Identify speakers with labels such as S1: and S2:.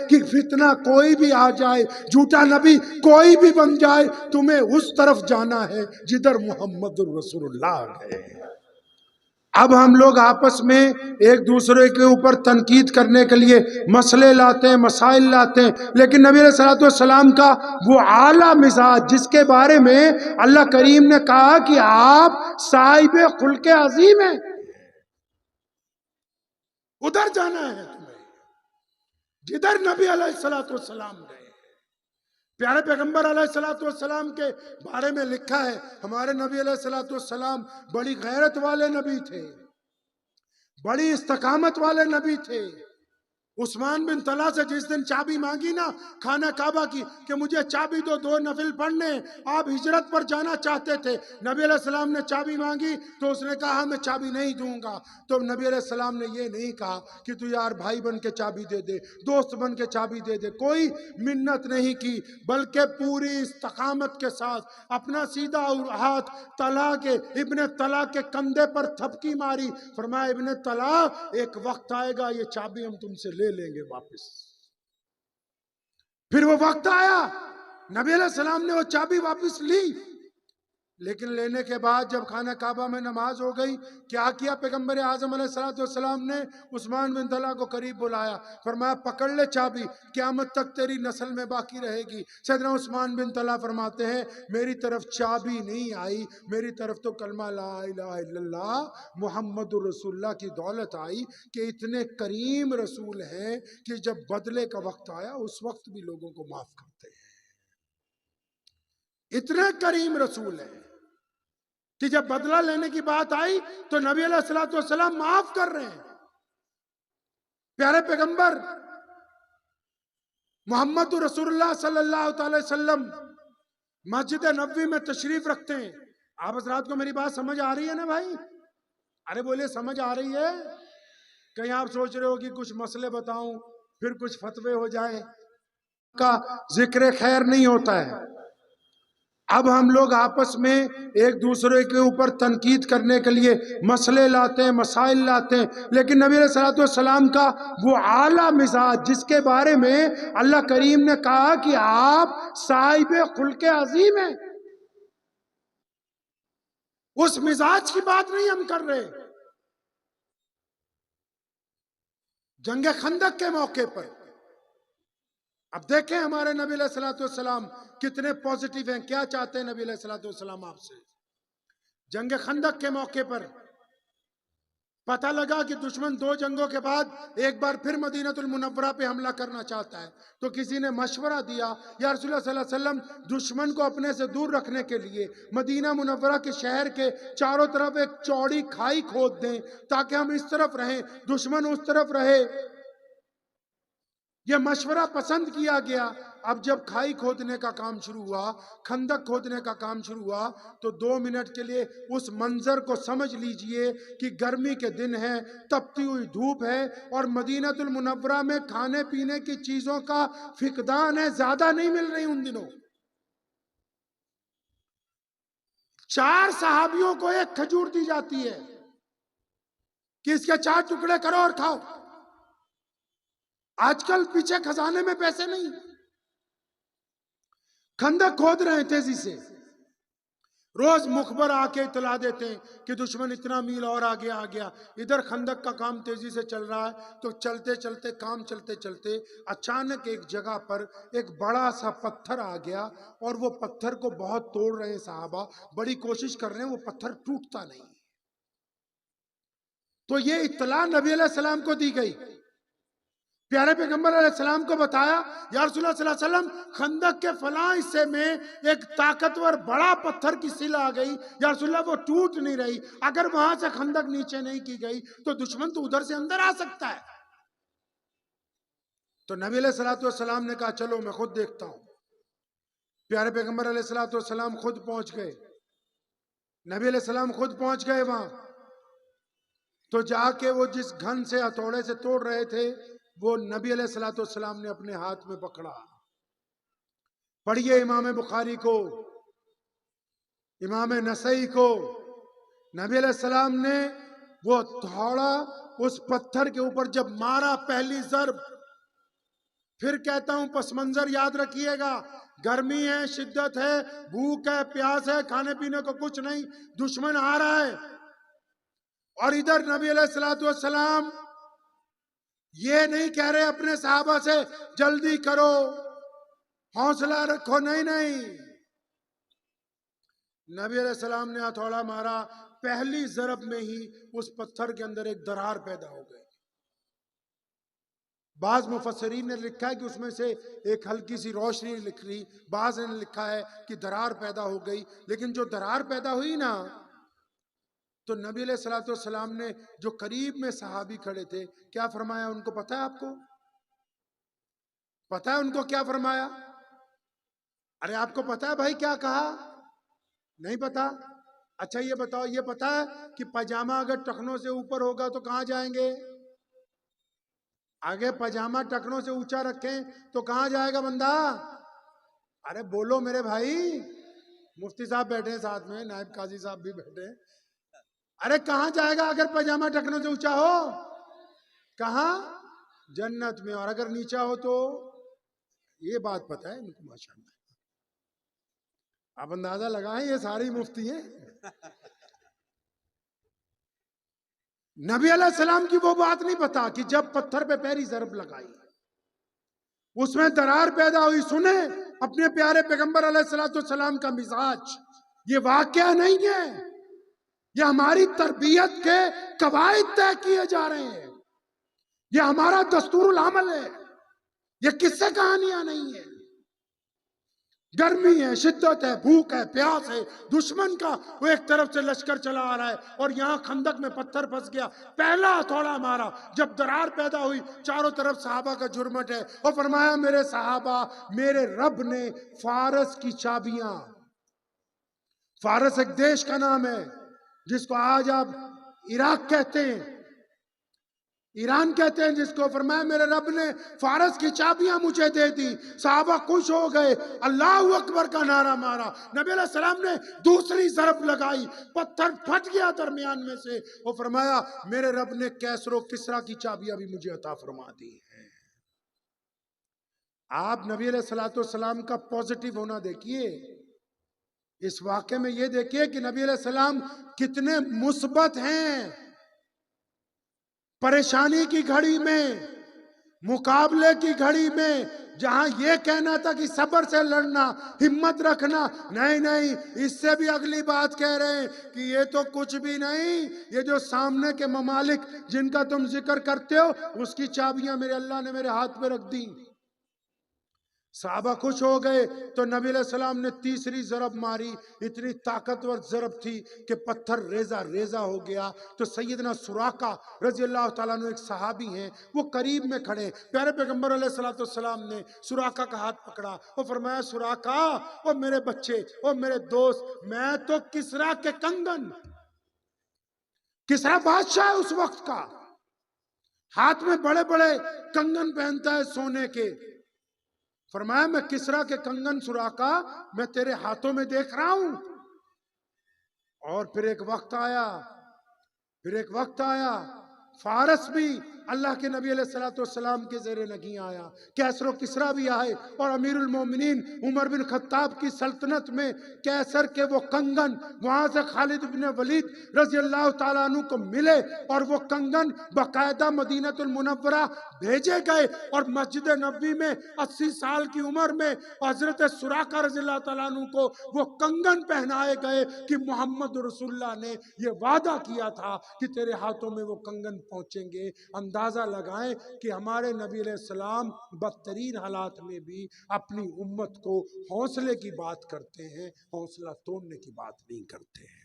S1: کہ فتنہ کوئی بھی آ جائے، جھوٹا نبی کوئی بھی بن جائے، تمہیں اس طرف جانا ہے جدھر محمد الرسول اللہ گئے۔ اب ہم لوگ آپس میں ایک دوسرے کے اوپر تنقید کرنے کے لیے مسئلے لاتے ہیں، مسائل لاتے ہیں، لیکن نبی علیہ السلام کا وہ اعلیٰ مزاج جس کے بارے میں اللہ کریم نے کہا کہ آپ صاحب خلق عظیم ہیں، ادھر جانا ہے تمہیں جدھر نبی علیہ السلام گئے۔ پیارے پیغمبر علیہ السلام کے بارے میں لکھا ہے، ہمارے نبی علیہ السلام بڑی غیرت والے نبی تھے، بڑی استقامت والے نبی تھے۔ عثمان بن طلحہ سے جس دن چابی مانگی نا خانہ کعبہ کی کہ مجھے چابی دو، 2 نفل پڑھنے، آپ ہجرت پر جانا چاہتے تھے، نبی علیہ السلام نے چابی مانگی تو اس نے کہا میں چابی نہیں دوں گا، تو نبی علیہ السلام نے یہ نہیں کہا کہ تو یار بھائی بن کے چابی دے دے، دوست بن کے چابی دے دے، کوئی منت نہیں کی، بلکہ پوری استقامت کے ساتھ اپنا سیدھا ہاتھ طلحہ کے ابن طلحہ کے کندھے پر تھپکی ماری، فرمایا ابن طلحہ ایک وقت آئے گا یہ چابی ہم تم سے لے لیں گے واپس۔ پھر وہ وقت آیا، نبی علیہ السلام نے وہ چابی واپس لی، لیکن لینے کے بعد جب خانہ کعبہ میں نماز ہو گئی، کیا کیا پیغمبر اعظم علیہ السلام نے؟ عثمان بن طلحہ کو قریب بلایا، فرمایا پکڑ لے چابی، قیامت تک تیری نسل میں باقی رہے گی۔ سیدنا عثمان بن طلحہ فرماتے ہیں میری طرف چابی نہیں آئی، میری طرف تو کلمہ لا الہ الا اللہ محمد رسول اللہ کی دولت آئی کہ اتنے کریم رسول ہیں کہ جب بدلے کا وقت آیا اس وقت بھی لوگوں کو معاف کرتے ہیں۔ اتنے کریم رسول ہیں کہ جب بدلہ لینے کی بات آئی تو نبی علیہ السلام معاف کر رہے ہیں۔ پیارے پیغمبر محمد رسول اللہ صلی اللہ تعالی وسلم مسجد نبوی میں تشریف رکھتے ہیں۔ آپ حضرات کو میری بات سمجھ آ رہی ہے نا بھائی؟ ارے بولے سمجھ آ رہی ہے؟ کہیں آپ سوچ رہے ہو کہ کچھ مسئلے بتاؤں پھر کچھ فتوے ہو جائیں، کا ذکر خیر نہیں ہوتا ہے۔ اب ہم لوگ آپس میں ایک دوسرے کے اوپر تنقید کرنے کے لیے مسئلے لاتے ہیں، مسائل لاتے ہیں، لیکن نبی علیہ السلام کا وہ اعلیٰ مزاج جس کے بارے میں اللہ کریم نے کہا کہ آپ صاحب خلق عظیم ہیں، اس مزاج کی بات نہیں ہم کر رہے۔ جنگ خندق کے موقع پر اب دیکھیں ہمارے نبی علیہ السلام کتنے پوزیٹیو ہیں، کیا چاہتے ہیں نبی علیہ السلام آپ سے۔ جنگ خندق کے موقع پر پتہ لگا کہ دشمن 2 جنگوں کے بعد ایک بار پھر مدینہ المنورہ پہ حملہ کرنا چاہتا ہے، تو کسی نے مشورہ دیا یا رسول اللہ صلی اللہ علیہ وسلم دشمن کو اپنے سے دور رکھنے کے لیے مدینہ منورہ کے شہر کے چاروں طرف ایک چوڑی کھائی کھود دیں تاکہ ہم اس طرف رہیں دشمن اس طرف رہے۔ یہ مشورہ پسند کیا گیا۔ اب جب کھائی کھودنے کا کام شروع ہوا، خندق کھودنے کا کام شروع ہوا، تو 2 منٹ کے لیے اس منظر کو سمجھ لیجئے کہ گرمی کے دن ہے، تپتی ہوئی دھوپ ہے اور مدینہ المنورہ میں کھانے پینے کی چیزوں کا فقدان ہے، زیادہ نہیں مل رہی ان دنوں۔ 4 صحابیوں کو ایک کھجور دی جاتی ہے کہ اس کے 4 ٹکڑے کرو اور کھاؤ۔ آج کل پیچھے خزانے میں پیسے نہیں، خندق کھود رہے ہیں تیزی سے، روز مخبر آ کے اطلاع دیتے ہیں کہ دشمن اتنا میل اور آگے آ گیا، ادھر خندق کا کام تیزی سے چل رہا ہے۔ تو چلتے چلتے کام چلتے چلتے اچانک ایک جگہ پر ایک بڑا سا پتھر آ گیا اور وہ پتھر کو بہت توڑ رہے ہیں صحابہ، بڑی کوشش کر رہے ہیں، وہ پتھر ٹوٹتا نہیں۔ تو یہ اطلاع نبی علیہ السلام کو دی گئی، پیارے پیغمبر علیہ السلام کو بتایا یا رسول اللہ صلی اللہ علیہ وسلم خندق کے فلاں حصے میں ایک طاقتور بڑا پتھر کی سل آ گئی، یا رسول اللہ وہ ٹوٹ نہیں رہی، اگر وہاں سے خندق نیچے نہیں کی گئی تو دشمن تو ادھر سے اندر آ سکتا ہے۔ تو نبی علیہ السلام نے کہا چلو میں خود دیکھتا ہوں۔ پیارے پیغمبر علیہ السلام خود پہنچ گئے، نبی علیہ السلام خود پہنچ گئے وہاں، تو جا کے وہ جس گھن سے ہتھوڑے سے توڑ رہے تھے وہ نبی علیہ السلام نے اپنے ہاتھ میں پکڑا۔ پڑھیے امام بخاری کو، امام نسائی کو، نبی علیہ السلام نے وہ تھوڑا اس پتھر کے اوپر جب مارا، پہلی ضرب پھر کہتا ہوں پس منظر یاد رکھیے گا، گرمی ہے، شدت ہے، بھوک ہے، پیاس ہے، کھانے پینے کو کچھ نہیں، دشمن آ رہا ہے، اور ادھر نبی علیہ السلام یہ نہیں کہہ رہے اپنے صحابہ سے جلدی کرو، حوصلہ رکھو، نہیں نہیں، نبی علیہ السلام نے ہتھوڑا مارا، پہلی ضرب میں ہی اس پتھر کے اندر ایک درار پیدا ہو گئی۔ بعض مفسرین نے لکھا ہے کہ اس میں سے ایک ہلکی سی روشنی لکھ لی، بعض نے لکھا ہے کہ درار پیدا ہو گئی، لیکن جو درار پیدا ہوئی نا، تو نبی علیہ السلام نے جو قریب میں صحابی کھڑے تھے، کیا فرمایا ان کو پتا ہے؟ آپ کو پتا ہے ان کو کیا فرمایا؟ ارے آپ کو پتا ہے بھائی کیا کہا؟ نہیں پتا؟ اچھا یہ بتاؤ، یہ پتا ہے کہ پاجامہ اگر ٹخنوں سے اوپر ہوگا تو کہاں جائیں گے؟ آگے پاجامہ ٹخنوں سے اونچا رکھیں تو کہاں جائے گا بندہ؟ ارے بولو میرے بھائی، مفتی صاحب بیٹھے ہیں ساتھ میں، نائب قاضی صاحب بھی بیٹھے ہیں، ارے کہاں جائے گا اگر پاجامہ ٹخنوں سے اونچا ہو؟ کہاں؟ جنت میں۔ اور اگر نیچا ہو تو؟ یہ بات پتہ ہے ان کو ماشاءاللہ، آپ اندازہ لگائیں، یہ ساری مفتی ہیں۔ نبی علیہ السلام کی وہ بات نہیں پتا کہ جب پتھر پہ پہلی ضرب لگائی اس میں درار پیدا ہوئی۔ سنیں اپنے پیارے پیغمبر علیہ السلام کا مزاج، یہ واقعہ نہیں ہے، یہ ہماری تربیت کے قواعد طے کیے جا رہے ہیں، یہ ہمارا دستور العمل ہے، یہ قصے کہانیاں نہیں ہیں۔ گرمی ہے، شدت ہے، بھوک ہے، پیاس ہے، دشمن کا وہ ایک طرف سے لشکر چلا آ رہا ہے، اور یہاں خندق میں پتھر پھنس گیا، پہلا ہتھوڑا مارا، جب درار پیدا ہوئی چاروں طرف صحابہ کا جرمٹ ہے، اور فرمایا میرے صحابہ، میرے رب نے فارس کی چابیاں، فارس ایک دیش کا نام ہے جس کو آج آپ عراق کہتے ہیں، ایران کہتے ہیں جس کو، فرمایا میرے رب نے فارس کی چابیاں مجھے دے دی۔ صحابہ خوش ہو گئے، اللہ اکبر کا نعرہ مارا، نبی علیہ السلام نے دوسری ضرب لگائی، پتھر پھٹ گیا درمیان میں سے، اور فرمایا میرے رب نے کیسر و کسریٰ کی چابیاں بھی مجھے عطا فرما دی ہیں۔ آپ نبی علیہ السلام کا پوزیٹیو ہونا دیکھیے، اس واقعے میں یہ دیکھیے کہ نبی علیہ السلام کتنے مثبت ہیں۔ پریشانی کی گھڑی میں، مقابلے کی گھڑی میں، جہاں یہ کہنا تھا کہ صبر سے لڑنا، ہمت رکھنا، نہیں نہیں، اس سے بھی اگلی بات کہہ رہے ہیں کہ یہ تو کچھ بھی نہیں، یہ جو سامنے کے ممالک جن کا تم ذکر کرتے ہو اس کی چابیاں میرے اللہ نے میرے ہاتھ میں رکھ دی۔ صحابہ خوش ہو گئے، تو نبی علیہ السلام نے تیسری ضرب ماری، اتنی طاقتور ضرب تھی کہ پتھر ریزہ ریزہ ہو گیا۔ تو سیدنا سراقہ رضی اللہ تعالیٰ عنہ ایک صحابی ہیں، وہ قریب میں کھڑے، پیارے پیغمبر علیہ السلام نے سراقہ کا ہاتھ پکڑا اور فرمایا سراقہ، او میرے بچے، او میرے دوست، میں تو کسریٰ کے کنگن، کسریٰ بادشاہ ہے اس وقت کا، ہاتھ میں بڑے بڑے کنگن پہنتا ہے سونے کے، فرمایا میں کسریٰ کے کنگن سراقہ میں تیرے ہاتھوں میں دیکھ رہا ہوں۔ اور پھر ایک وقت آیا، فارس بھی اللہ کے نبی علیہ السلام کے زیر نگیں آیا، کیسر و کسریٰ بھی آئے، اور امیر المومنین عمر بن خطاب کی سلطنت میں کیسر کے وہ کنگن وہاں سے خالد بن ولید رضی اللہ تعالیٰ عنہ کو ملے، اور وہ کنگن باقاعدہ مدینہ المنورہ بھیجے گئے، اور مسجد نبوی میں 80 سال کی عمر میں حضرت سراقہ رضی اللہ تعالیٰ عنہ کو وہ کنگن پہنائے گئے کہ محمد رسول اللہ نے یہ وعدہ کیا تھا کہ تیرے ہاتھوں میں وہ کنگن پہنچیں گے۔ اندازہ لگائیں کہ ہمارے نبی علیہ السلام بدترین حالات میں بھی اپنی امت کو حوصلے کی بات کرتے ہیں، حوصلہ توڑنے کی بات نہیں کرتے ہیں۔